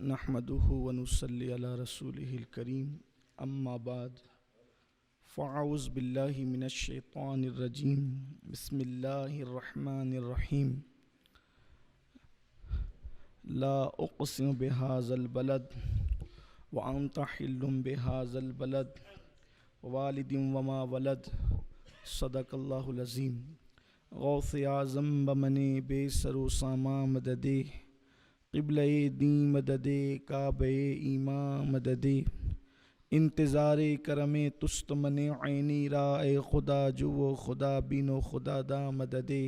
نحمده ونصلي على رسوله الكريم اما بعد فاعوذ بالله من الشيطان الرجيم بسم الله الرحمن الرحيم لا اقسم بهذا البلد وانت حل بهذا البلد والد وما ولد صدق الله العظيم غوث اعظم بمنے بے سر و ساما مددے قبلہ دین مددے کعبہ ایمان مددے انتظار کرم تست من عینی را اے خدا جو خدا بین و خدا دا مددے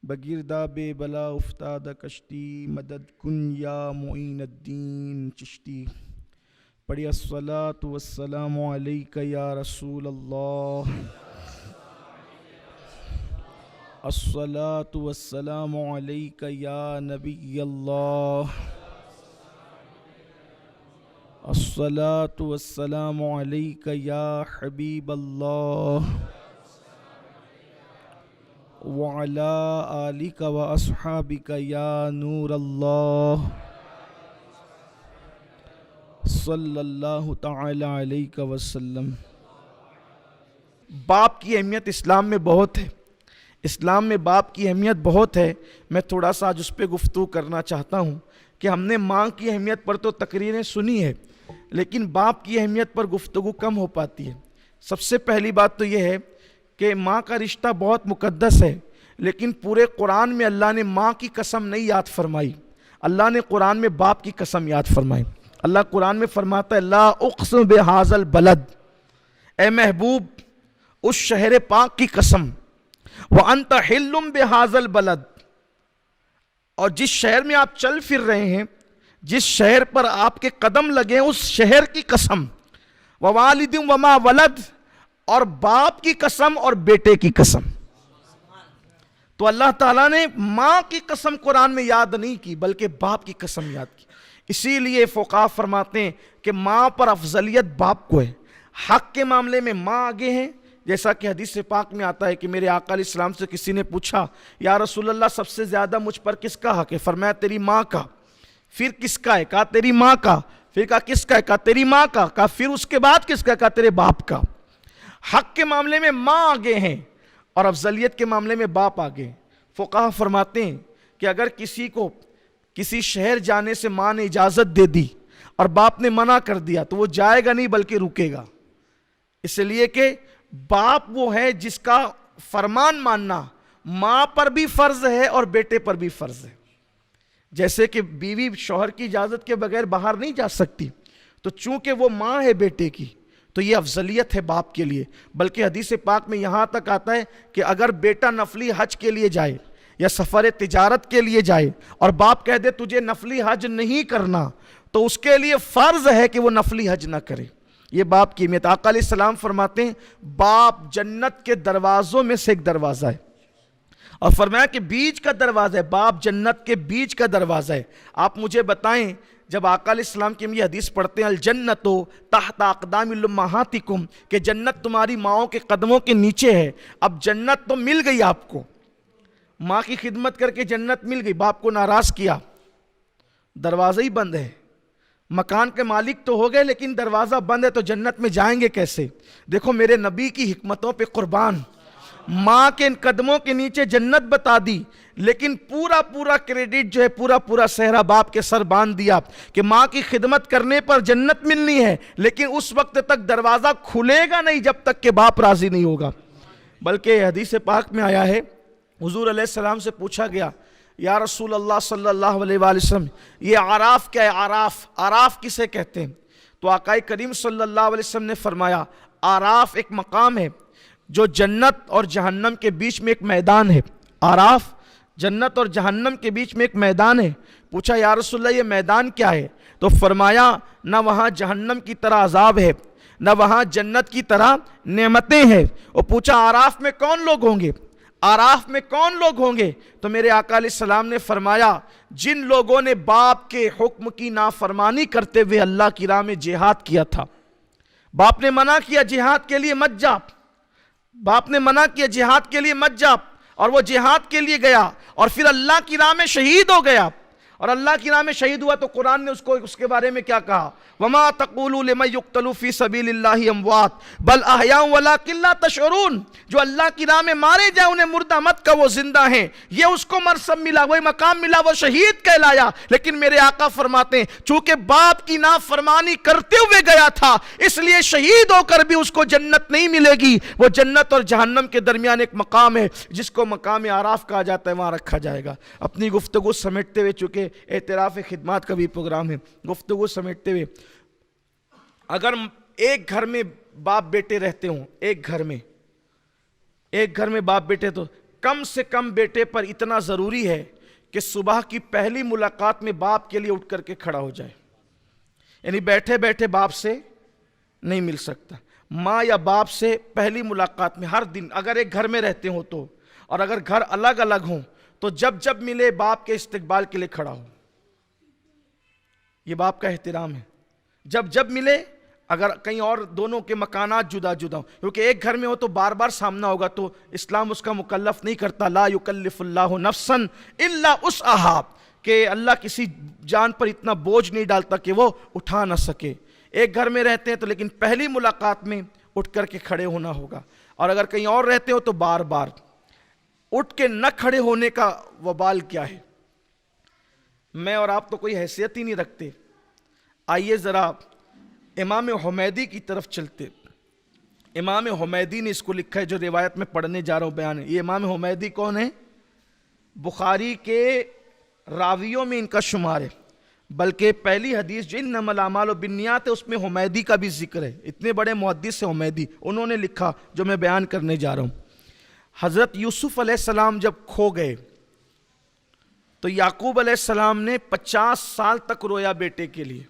بگردہ بے بلا افتاد کشتی مدد کن یا معین الدین چشتی پڑھی الصلاۃ والسلام علیک یا رسول اللہ الصلاۃ والسلام علیک یا نبی اللہ الصلاۃ والسلام علیک یا حبیب اللہ وعلی آلک و اصحابک یا نور اللہ صلی اللہ تعالی علیہ وسلم۔ باپ کی اہمیت اسلام میں بہت ہے، اسلام میں باپ کی اہمیت بہت ہے۔ میں تھوڑا سا آج اس پہ گفتگو کرنا چاہتا ہوں کہ ہم نے ماں کی اہمیت پر تو تقریریں سنی ہے، لیکن باپ کی اہمیت پر گفتگو کم ہو پاتی ہے۔ سب سے پہلی بات تو یہ ہے کہ ماں کا رشتہ بہت مقدس ہے، لیکن پورے قرآن میں اللہ نے ماں کی قسم نہیں یاد فرمائی، اللہ نے قرآن میں باپ کی قسم یاد فرمائی۔ اللہ قرآن میں فرماتا ہے لا اقسم بہذا البلد، اے محبوب اس شہر پاک کی قسم، وانت حل بہذا البلد، اور جس شہر میں آپ چل پھر رہے ہیں، جس شہر پر آپ کے قدم لگے ہیں، اس شہر کی قسم، ووالد وما ولد، اور باپ کی قسم اور بیٹے کی قسم۔ تو اللہ تعالیٰ نے ماں کی قسم قرآن میں یاد نہیں کی بلکہ باپ کی قسم یاد کی۔ اسی لیے فقہا فرماتے ہیں کہ ماں پر افضلیت باپ کو ہے، حق کے معاملے میں ماں آگے ہیں، جیسا کہ حدیث پاک میں آتا ہے کہ میرے آقا علیہ السلام سے کسی نے پوچھا یا رسول اللہ سب سے زیادہ مجھ پر کس کا حق ہے؟ فرمایا تیری ماں کا۔ پھر کس کا ہے؟ کہا تیری ماں کا۔ پھر کہا کس کا ہے؟ کہا تیری ماں کا۔ کہا پھر اس کے بعد کس کا؟ کہا تیرے باپ کا۔ حق کے معاملے میں ماں آگے ہیں اور افضلیت کے معاملے میں باپ آگے۔ فقہا فرماتے ہیں کہ اگر کسی کو کسی شہر جانے سے ماں نے اجازت دے دی اور باپ نے منع کر دیا تو وہ جائے گا نہیں بلکہ رکے گا، اس لیے کہ باپ وہ ہے جس کا فرمان ماننا ماں پر بھی فرض ہے اور بیٹے پر بھی فرض ہے۔ جیسے کہ بیوی شوہر کی اجازت کے بغیر باہر نہیں جا سکتی، تو چونکہ وہ ماں ہے بیٹے کی تو یہ افضلیت ہے باپ کے لیے۔ بلکہ حدیث پاک میں یہاں تک آتا ہے کہ اگر بیٹا نفلی حج کے لیے جائے یا سفر تجارت کے لیے جائے اور باپ کہہ دے تجھے نفلی حج نہیں کرنا، تو اس کے لیے فرض ہے کہ وہ نفلی حج نہ کرے۔ یہ باپ کی اہمیت۔ آقا علیہ السلام فرماتے ہیں باپ جنت کے دروازوں میں سے ایک دروازہ ہے، اور فرمایا کہ بیچ کا دروازہ ہے، باپ جنت کے بیچ کا دروازہ ہے۔ آپ مجھے بتائیں جب آقا علیہ السلام کی ہم یہ حدیث پڑھتے ہیں الجنت تحت اقدام امہاتکم، کہ جنت تمہاری ماؤں کے قدموں کے نیچے ہے۔ اب جنت تو مل گئی آپ کو، ماں کی خدمت کر کے جنت مل گئی، باپ کو ناراض کیا، دروازہ ہی بند ہے۔ مکان کے مالک تو ہو گئے لیکن دروازہ بند ہے، تو جنت میں جائیں گے کیسے؟ دیکھو میرے نبی کی حکمتوں پہ قربان، ماں کے قدموں کے نیچے جنت بتا دی، لیکن پورا کریڈٹ جو ہے پورا صحرا باپ کے سر باندھ دیا کہ ماں کی خدمت کرنے پر جنت ملنی ہے، لیکن اس وقت تک دروازہ کھلے گا نہیں جب تک کہ باپ راضی نہیں ہوگا۔ بلکہ حدیث پاک میں آیا ہے حضور علیہ السلام سے پوچھا گیا یا رسول اللہ صلی اللہ علیہ وآلہ وسلم یہ عراف کیا ہے؟ عراف کسے کہتے ہیں؟ تو آقا کریم صلی اللہ علیہ وسلم نے فرمایا عراف ایک مقام ہے جو جنت اور جہنم کے بیچ میں ایک میدان ہے۔ عراف جنت اور جہنم کے بیچ میں ایک میدان ہے۔ پوچھا یا رسول اللہ یہ میدان کیا ہے؟ تو فرمایا نہ وہاں جہنم کی طرح عذاب ہے نہ وہاں جنت کی طرح نعمتیں ہیں۔ اور پوچھا عراف میں کون لوگ ہوں گے؟ آراف میں کون لوگ ہوں گے؟ تو میرے آقا علیہ السلام نے فرمایا جن لوگوں نے باپ کے حکم کی نافرمانی کرتے ہوئے اللہ کی راہ میں جہاد کیا تھا۔ باپ نے منع کیا جہاد کے لیے مت جا، باپ نے منع کیا جہاد کے لیے مت جا، اور وہ جہاد کے لیے گیا اور پھر اللہ کی راہ میں شہید ہو گیا، اور اللہ کی راہ میں شہید ہوا تو قرآن نے اس کے بارے میں کیا کہا؟ وَمَا تَقُولُوا لِمَن يُقْتَلُ فِي سَبِيلِ اللَّهِ أَمْوَاتٌ بَلْ أَحْيَاءٌ وَلَٰكِن لَّا تَشْعُرُونَ، جو اللہ کی راہ میں مارے جائیں انہیں مردہ مت کا، وہ زندہ ہیں، یہ اس کو مرسم ملا، وہی مقام ملا، وہ شہید کہلایا۔ لیکن میرے آقا فرماتے ہیں چونکہ باپ کی نافرمانی کرتے ہوئے گیا تھا اس لیے شہید ہو کر بھی اس کو جنت نہیں ملے گی، وہ جنت اور جہنم کے درمیان ایک مقام ہے جس کو مقام اعراف کہا جاتا ہے، وہاں رکھا جائے گا۔ اپنی گفتگو سمیٹتے ہوئے، چونکہ اعتراف خدمات کا بھی پروگرام ہے، گفتگو سمیٹتے ہوئے، اگر ایک گھر میں باپ بیٹے رہتے ہوں، ایک گھر میں باپ بیٹے، تو کم سے کم بیٹے پر اتنا ضروری ہے کہ صبح کی پہلی ملاقات میں باپ کے لیے اٹھ کر کے کھڑا ہو جائے، یعنی بیٹھے بیٹھے باپ سے نہیں مل سکتا۔ ماں یا باپ سے پہلی ملاقات میں ہر دن، اگر ایک گھر میں رہتے ہوں تو، اور اگر گھر الگ الگ ہوں تو جب ملے باپ کے استقبال کے لیے کھڑا ہو، یہ باپ کا احترام ہے۔ جب ملے، اگر کہیں اور دونوں کے مکانات جدا جدا ہوں، کیونکہ ایک گھر میں ہو تو بار بار سامنا ہوگا، تو اسلام اس کا مکلف نہیں کرتا، لا یکلف اللہ نفسا الا وسعہا، کہ اللہ کسی جان پر اتنا بوجھ نہیں ڈالتا کہ وہ اٹھا نہ سکے۔ ایک گھر میں رہتے ہیں تو لیکن پہلی ملاقات میں اٹھ کر کے کھڑے ہونا ہوگا، اور اگر کہیں اور رہتے ہو تو بار بار اٹھ کے نہ کھڑے ہونے کا وبال کیا ہے؟ میں اور آپ تو کوئی حیثیت ہی نہیں رکھتے۔ آئیے ذرا امام حمیدی کی طرف چلتے۔ امام حمیدی نے اس کو لکھا ہے جو روایت میں پڑھنے جا رہا ہوں بیان ہے۔ یہ امام حمیدی کون ہے؟ بخاری کے راویوں میں ان کا شمار ہے، بلکہ پہلی حدیث جو انما الاعمال بالنیات ہے اس میں حمیدی کا بھی ذکر ہے۔ اتنے بڑے محدث ہیں حمیدی، انہوں نے لکھا جو میں بیان کرنے جا رہا ہوں۔ حضرت یوسف علیہ السلام جب کھو گئے تو یعقوب علیہ السلام نے 50 سال تک رویا بیٹے کے لیے،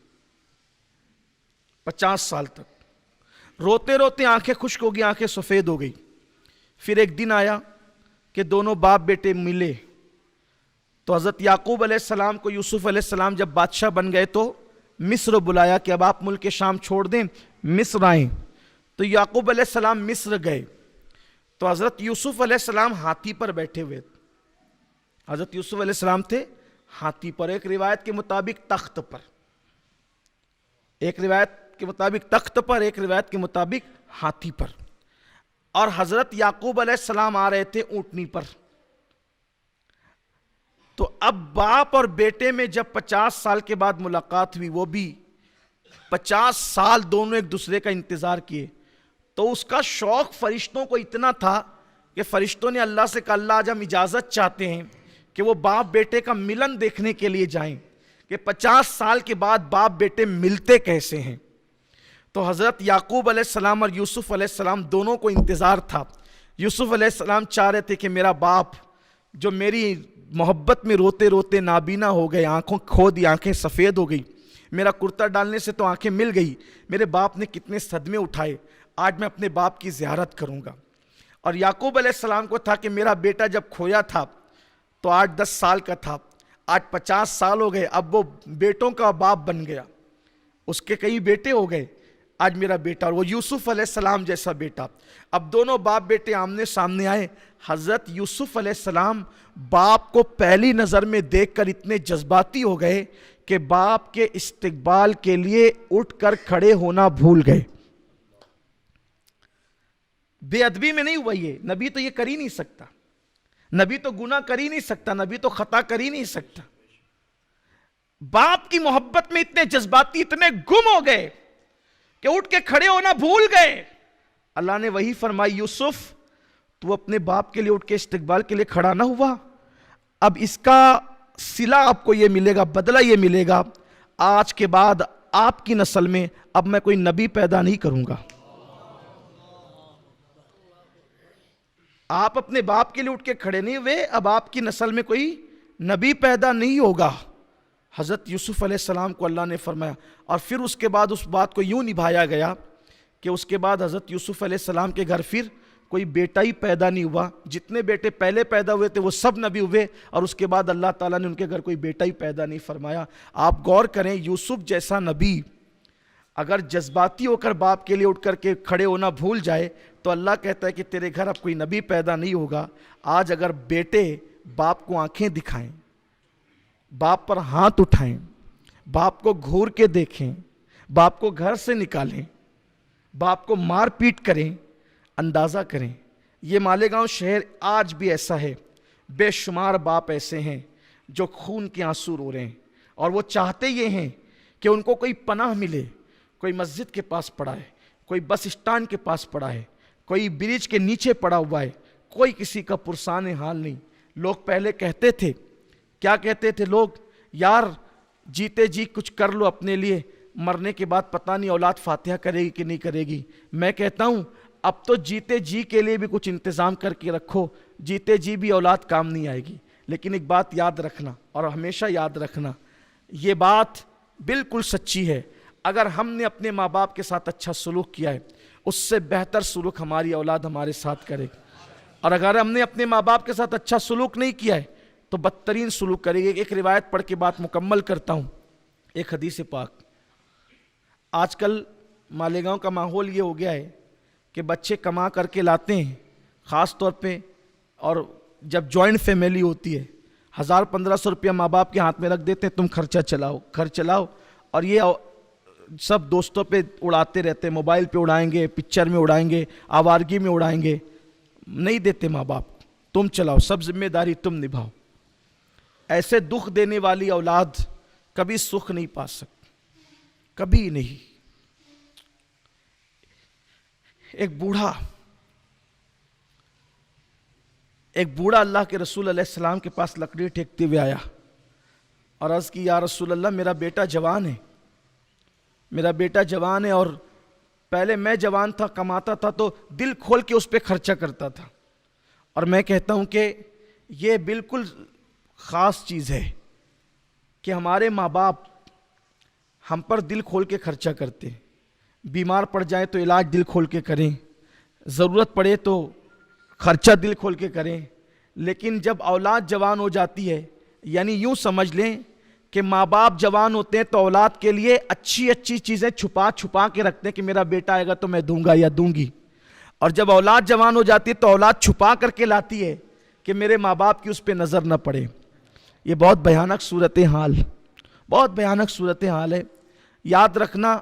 50 سال تک روتے روتے آنکھیں خشک ہو گئی، آنکھیں سفید ہو گئی۔ پھر ایک دن آیا کہ دونوں باپ بیٹے ملے، تو حضرت یعقوب علیہ السلام کو یوسف علیہ السلام جب بادشاہ بن گئے تو مصر بلایا کہ اب آپ ملک شام چھوڑ دیں، مصر آئیں۔ تو یعقوب علیہ السلام مصر گئے تو حضرت یوسف علیہ السلام ہاتھی پر بیٹھے ہوئے، حضرت یوسف علیہ السلام تھے ہاتھی پر، ایک روایت کے مطابق تخت پر، ایک روایت کے مطابق تخت پر، ایک روایت کے مطابق ہاتھی پر، اور حضرت یعقوب علیہ السلام آ رہے تھے اونٹنی پر۔ تو اب باپ اور بیٹے میں جب 50 سال کے بعد ملاقات ہوئی، وہ بھی 50 سال دونوں ایک دوسرے کا انتظار کیے، تو اس کا شوق فرشتوں کو اتنا تھا کہ فرشتوں نے اللہ سے کہا اللہ آج ہم اجازت چاہتے ہیں کہ وہ باپ بیٹے کا ملن دیکھنے کے لیے جائیں کہ 50 سال کے بعد باپ بیٹے ملتے کیسے ہیں۔ تو حضرت یعقوب علیہ السلام اور یوسف علیہ السلام دونوں کو انتظار تھا۔ یوسف علیہ السلام چاہ رہے تھے کہ میرا باپ جو میری محبت میں روتے روتے نابینا ہو گئے، آنکھوں کھو دی، آنکھیں سفید ہو گئی، میرا کرتا ڈالنے سے تو آنکھیں مل گئی، میرے باپ نے کتنے صدمے اٹھائے، آج میں اپنے باپ کی زیارت کروں گا۔ اور یعقوب علیہ السلام کو تھا کہ میرا بیٹا جب کھویا تھا تو 8-10 سال کا تھا، آج 50 سال ہو گئے، اب وہ بیٹوں کا باپ بن گیا، اس کے کئی بیٹے ہو گئے، آج میرا بیٹا، اور وہ یوسف علیہ السلام جیسا بیٹا۔ اب دونوں باپ بیٹے آمنے سامنے آئے۔ حضرت یوسف علیہ السلام باپ کو پہلی نظر میں دیکھ کر اتنے جذباتی ہو گئے کہ باپ کے استقبال کے لیے اٹھ کر کھڑے ہونا بھول گئے۔ بے ادبی میں نہیں ہوا یہ، نبی تو یہ کر ہی نہیں سکتا، نبی تو گناہ کر ہی نہیں سکتا، نبی تو خطا کر ہی نہیں سکتا۔ باپ کی محبت میں اتنے جذباتی، اتنے گم ہو گئے کہ اٹھ کے کھڑے ہونا بھول گئے۔ اللہ نے وہی فرمائی یوسف تو اپنے باپ کے لیے اٹھ کے استقبال کے لیے کھڑا نہ ہوا، اب اس کا صلہ آپ کو یہ ملے گا، بدلہ یہ ملے گا، آج کے بعد آپ کی نسل میں اب میں کوئی نبی پیدا نہیں کروں گا۔ آپ اپنے باپ کے لیے اٹھ کے کھڑے نہیں ہوئے، اب آپ کی نسل میں کوئی نبی پیدا نہیں ہوگا۔ حضرت یوسف علیہ السلام کو اللہ نے فرمایا، اور پھر اس کے بعد اس بات کو یوں نبھایا گیا کہ اس کے بعد حضرت یوسف علیہ السلام کے گھر پھر کوئی بیٹا ہی پیدا نہیں ہوا، جتنے بیٹے پہلے پیدا ہوئے تھے وہ سب نبی ہوئے، اور اس کے بعد اللہ تعالیٰ نے ان کے گھر کوئی بیٹا ہی پیدا نہیں فرمایا۔ آپ غور کریں، یوسف جیسا نبی اگر جذباتی ہو کر باپ کے لیے اٹھ کر کے کھڑے ہونا بھول جائے تو اللہ کہتا ہے کہ تیرے گھر اب کوئی نبی پیدا نہیں ہوگا۔ آج اگر بیٹے باپ کو آنکھیں دکھائیں، باپ پر ہاتھ اٹھائیں، باپ کو گھور کے دیکھیں، باپ کو گھر سے نکالیں، باپ کو مار پیٹ کریں، اندازہ کریں۔ یہ مالیگاؤں شہر آج بھی ایسا ہے، بے شمار باپ ایسے ہیں جو خون کے آنسو رو رہے ہیں، اور وہ چاہتے یہ ہیں کہ ان کو کوئی پناہ ملے۔ کوئی مسجد کے پاس پڑا ہے، کوئی بس اسٹینڈ کے پاس پڑا ہے، کوئی برج کے نیچے پڑا ہوا ہے، کوئی کسی کا پرسان حال نہیں۔ لوگ پہلے کہتے تھے، کیا کہتے تھے لوگ؟ یار جیتے جی کچھ کر لو اپنے لیے، مرنے کے بعد پتہ نہیں اولاد فاتحہ کرے گی کہ نہیں کرے گی۔ میں کہتا ہوں اب تو جیتے جی کے لیے بھی کچھ انتظام کر کے رکھو، جیتے جی بھی اولاد کام نہیں آئے گی۔ لیکن ایک بات یاد رکھنا، اور ہمیشہ یاد رکھنا، یہ بات بالکل سچی ہے، اگر ہم نے اپنے ماں باپ کے ساتھ اچھا سلوک کیا ہے، اس سے بہتر سلوک ہماری اولاد ہمارے ساتھ کرے گی، اور اگر ہم نے اپنے ماں باپ کے ساتھ اچھا سلوک نہیں کیا ہے تو بدترین سلوک کرے گی۔ ایک روایت پڑھ کے بات مکمل کرتا ہوں، ایک حدیث پاک۔ آج کل مالیگاؤں کا ماحول یہ ہو گیا ہے کہ بچے کما کر کے لاتے ہیں، خاص طور پہ، اور جب جوائنٹ فیملی ہوتی ہے 1000-1500 روپیہ ماں باپ کے ہاتھ میں رکھ دیتے ہیں، تم خرچہ چلاؤ، گھر چلاؤ، اور یہ سب دوستوں پہ اڑاتے رہتے ہیں، موبائل پہ اڑائیں گے، پکچر میں اڑائیں گے، آوارگی میں اڑائیں گے۔ نہیں دیتے ماں باپ، تم چلاؤ، سب ذمہ داری تم نبھاؤ۔ ایسے دکھ دینے والی اولاد کبھی سکھ نہیں پا سکتی، کبھی نہیں۔ ایک بوڑھا اللہ کے رسول علیہ السلام کے پاس لکڑی ٹھیکتے ہوئے آیا اور عرض کی، یا رسول اللہ میرا بیٹا جوان ہے، اور پہلے میں جوان تھا، کماتا تھا تو دل کھول کے اس پہ خرچہ کرتا تھا، اور میں کہتا ہوں کہ یہ بالکل خاص چیز ہے کہ ہمارے ماں باپ ہم پر دل کھول کے خرچہ کرتے ہیں۔ بیمار پڑ جائیں تو علاج دل کھول کے کریں، ضرورت پڑے تو خرچہ دل کھول کے کریں۔ لیکن جب اولاد جوان ہو جاتی ہے، یعنی یوں سمجھ لیں کہ ماں باپ جوان ہوتے ہیں تو اولاد کے لیے اچھی اچھی چیزیں چھپا کے رکھتے ہیں کہ میرا بیٹا آئے گا تو میں دوں گا یا دوں گی، اور جب اولاد جوان ہو جاتی ہے تو اولاد چھپا کر کے لاتی ہے کہ میرے ماں باپ کی اس پہ نظر نہ پڑے۔ یہ بہت بھیانک صورتحال ہے۔ یاد رکھنا،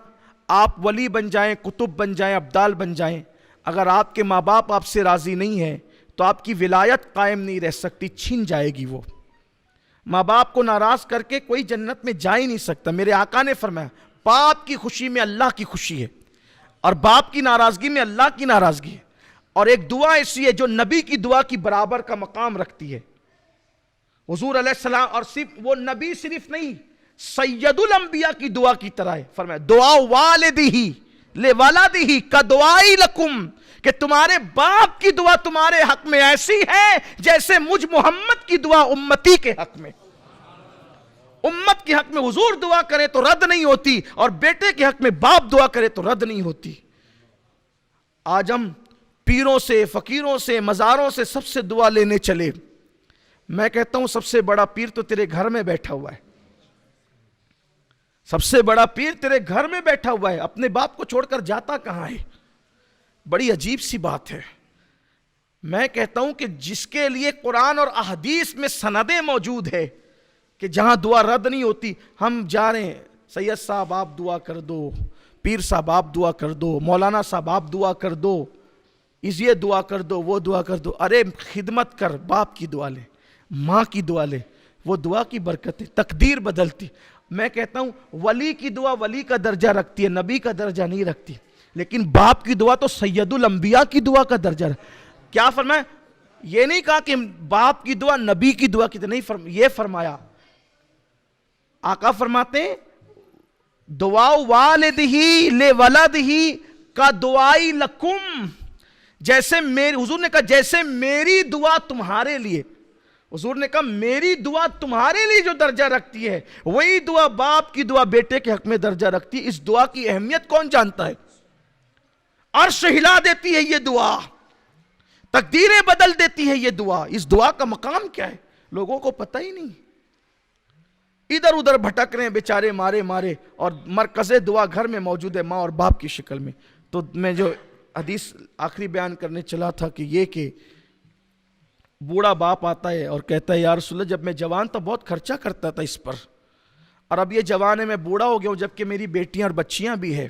آپ ولی بن جائیں، کتب بن جائیں، ابدال بن جائیں، اگر آپ کے ماں باپ آپ سے راضی نہیں ہیں تو آپ کی ولایت قائم نہیں رہ سکتی، چھن جائے گی۔ وہ ماں باپ کو ناراض کر کے کوئی جنت میں جا ہی نہیں سکتا۔ میرے آقا نے فرمایا، باپ کی خوشی میں اللہ کی خوشی ہے، اور باپ کی ناراضگی میں اللہ کی ناراضگی ہے۔ اور ایک دعا ایسی ہے جو نبی کی دعا کی برابر کا مقام رکھتی ہے۔ حضور علیہ السلام، اور صرف وہ نبی صرف نہیں، سید الانبیاء کی دعا کی طرح ہے۔ فرمایا، دعا والدہ لولدہ کدعائی لکم، کہ تمہارے باپ کی دعا تمہارے حق میں ایسی ہے جیسے مجھ محمد کی دعا امتی کے حق میں۔ امت کے حق میں حضور دعا کرے تو رد نہیں ہوتی، اور بیٹے کے حق میں باپ دعا کرے تو رد نہیں ہوتی۔ آج ہم پیروں سے، فقیروں سے، مزاروں سے سب سے دعا لینے چلے۔ میں کہتا ہوں سب سے بڑا پیر تو تیرے گھر میں بیٹھا ہوا ہے، سب سے بڑا پیر تیرے گھر میں بیٹھا ہوا ہے، اپنے باپ کو چھوڑ کر جاتا کہاں ہے؟ بڑی عجیب سی بات ہے۔ میں کہتا ہوں کہ جس کے لیے قرآن اور احادیث میں سندیں موجود ہے کہ جہاں دعا رد نہیں ہوتی، ہم جا رہے ہیں، سید صاحب آپ دعا کر دو، پیر صاحب آپ دعا کر دو، مولانا صاحب آپ دعا کر دو، یہ دعا کر دو، وہ دعا کر دو۔ ارے خدمت کر، باپ کی دعا لے، ماں کی دعا لے، وہ دعا کی برکت ہے، تقدیر بدلتی۔ میں کہتا ہوں ولی کی دعا ولی کا درجہ رکھتی ہے، نبی کا درجہ نہیں رکھتی، لیکن باپ کی دعا تو سید الانبیاء کی دعا کا درجہ رکھتی۔ کیا فرمایا؟ یہ نہیں کہا کہ باپ کی دعا نبی کی دعا کی طرح نہیں، یہ فرمایا، آقا فرماتے ہیں دعا والدہ لولدہ کا دعائی لکم، جیسے حضور نے کہا جیسے میری دعا تمہارے لیے، حضور نے کہا میری دعا تمہارے لیے جو درجہ رکھتی ہے وہی دعا باپ کی دعا بیٹے کے حق میں درجہ رکھتی ہے۔ اس دعا کی اہمیت کون جانتا ہے؟ عرش ہلا دیتی ہے یہ دعا، تقدیریں بدل دیتی ہے یہ دعا۔ اس دعا کا مقام کیا ہے لوگوں کو پتہ ہی نہیں، ادھر ادھر بھٹک رہے ہیں بیچارے مارے، اور مرکز دعا گھر میں موجود ہے، ماں اور باپ کی شکل میں۔ تو میں جو حدیث آخری بیان کرنے چلا تھا کہ یہ کہ بوڑھا باپ آتا ہے اور کہتا ہے یا رسول اللہ جب میں جوان تھا بہت خرچہ کرتا تھا اس پر، اور اب یہ جوان ہے میں بوڑھا ہو گیا ہوں جبکہ میری بیٹیاں اور بچیاں بھی ہیں،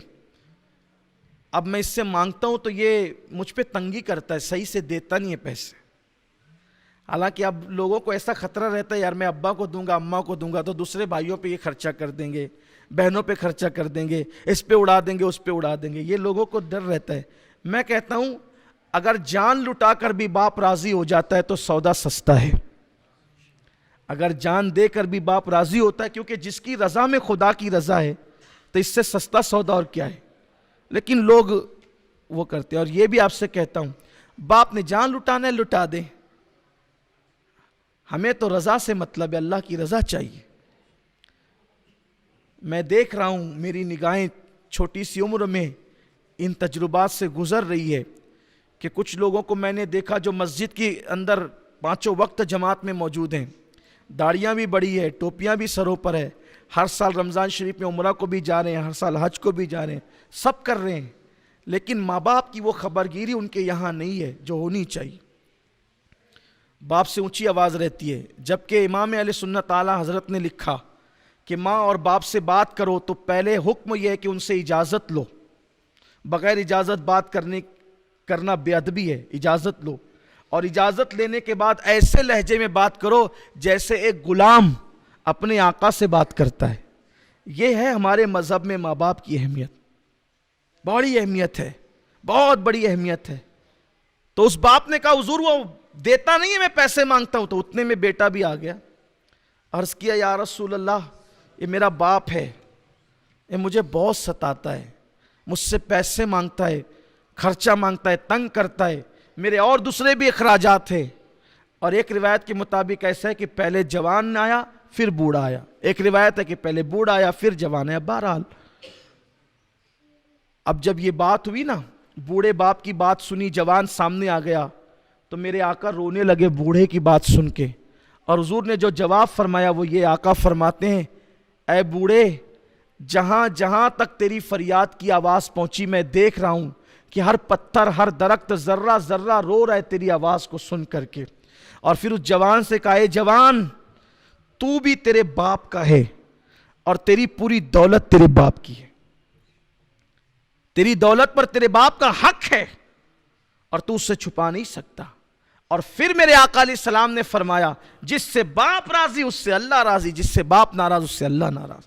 اب میں اس سے مانگتا ہوں تو یہ مجھ پہ تنگی کرتا ہے، صحیح سے دیتا نہیں ہے پیسے۔ حالانکہ اب لوگوں کو ایسا خطرہ رہتا ہے یار میں ابا کو دوں گا اماں کو دوں گا تو دوسرے بھائیوں پہ یہ خرچہ کر دیں گے، بہنوں پہ خرچہ کر دیں گے، اس پہ اڑا دیں گے اس پہ اڑا دیں گے، یہ لوگوں کو ڈر رہتا ہے۔ میں کہتا ہوں اگر جان لٹا کر بھی باپ راضی ہو جاتا ہے تو سودا سستا ہے، اگر جان دے کر بھی باپ راضی ہوتا ہے، کیونکہ جس کی رضا میں خدا کی رضا ہے تو اس سے سستا سودا اور کیا ہے۔ لیکن لوگ وہ کرتے ہیں، اور یہ بھی آپ سے کہتا ہوں باپ نے جان لٹانا ہے لٹا دے، ہمیں تو رضا سے مطلب ہے، اللہ کی رضا چاہیے۔ میں دیکھ رہا ہوں میری نگاہیں چھوٹی سی عمر میں ان تجربات سے گزر رہی ہے کہ کچھ لوگوں کو میں نے دیکھا جو مسجد کے اندر پانچوں وقت جماعت میں موجود ہیں، داڑیاں بھی بڑی ہے، ٹوپیاں بھی سروں پر ہے، ہر سال رمضان شریف میں عمرہ کو بھی جا رہے ہیں، ہر سال حج کو بھی جا رہے ہیں، سب کر رہے ہیں، لیکن ماں باپ کی وہ خبرگیری ان کے یہاں نہیں ہے جو ہونی چاہیے۔ باپ سے اونچی آواز رہتی ہے، جبکہ امام اہل سنت اعلیٰ حضرت نے لکھا کہ ماں اور باپ سے بات کرو تو پہلے حکم یہ ہے کہ ان سے اجازت لو، بغیر اجازت بات کرنا بے ادبی ہے، اجازت لو، اور اجازت لینے کے بعد ایسے لہجے میں بات کرو جیسے ایک غلام اپنے آقا سے بات کرتا ہے۔ یہ ہے ہمارے مذہب میں ماں باپ کی اہمیت، بڑی اہمیت ہے، بہت بڑی اہمیت ہے۔ تو اس باپ نے کہا حضور وہ دیتا نہیں ہے میں پیسے مانگتا ہوں، تو اتنے میں بیٹا بھی آ گیا، عرض کیا یا رسول اللہ یہ میرا باپ ہے، یہ مجھے بہت ستاتا ہے، مجھ سے پیسے مانگتا ہے، خرچہ مانگتا ہے، تنگ کرتا ہے، میرے اور دوسرے بھی اخراجات ہیں، اور ایک روایت کے مطابق ایسا ہے کہ پہلے جوان آیا پھر بوڑھا آیا، ایک روایت ہے کہ پہلے بوڑھا آیا پھر جوان آیا۔ بہرحال اب جب یہ بات ہوئی نا، بوڑھے باپ کی بات سنی، جوان سامنے آ گیا تو میرے آقا رونے لگے بوڑھے کی بات سن کے، اور حضور نے جو جواب فرمایا وہ یہ آقا فرماتے ہیں اے بوڑھے جہاں جہاں تک تیری فریاد کی آواز پہنچی میں دیکھ رہا ہوں کہ ہر پتھر ہر درخت ذرہ ذرہ رو رہا ہے تیری آواز کو سن کر کے۔ اور پھر اس جوان سے کہا اے جوان تو بھی تیرے باپ کا ہے اور تیری پوری دولت تیرے باپ کی ہے، تیری دولت پر تیرے باپ کا حق ہے اور تو اس سے چھپا نہیں سکتا۔ اور پھر میرے آقا علیہ السلام نے فرمایا جس سے باپ راضی اس سے اللہ راضی، جس سے باپ ناراض اس سے اللہ ناراض۔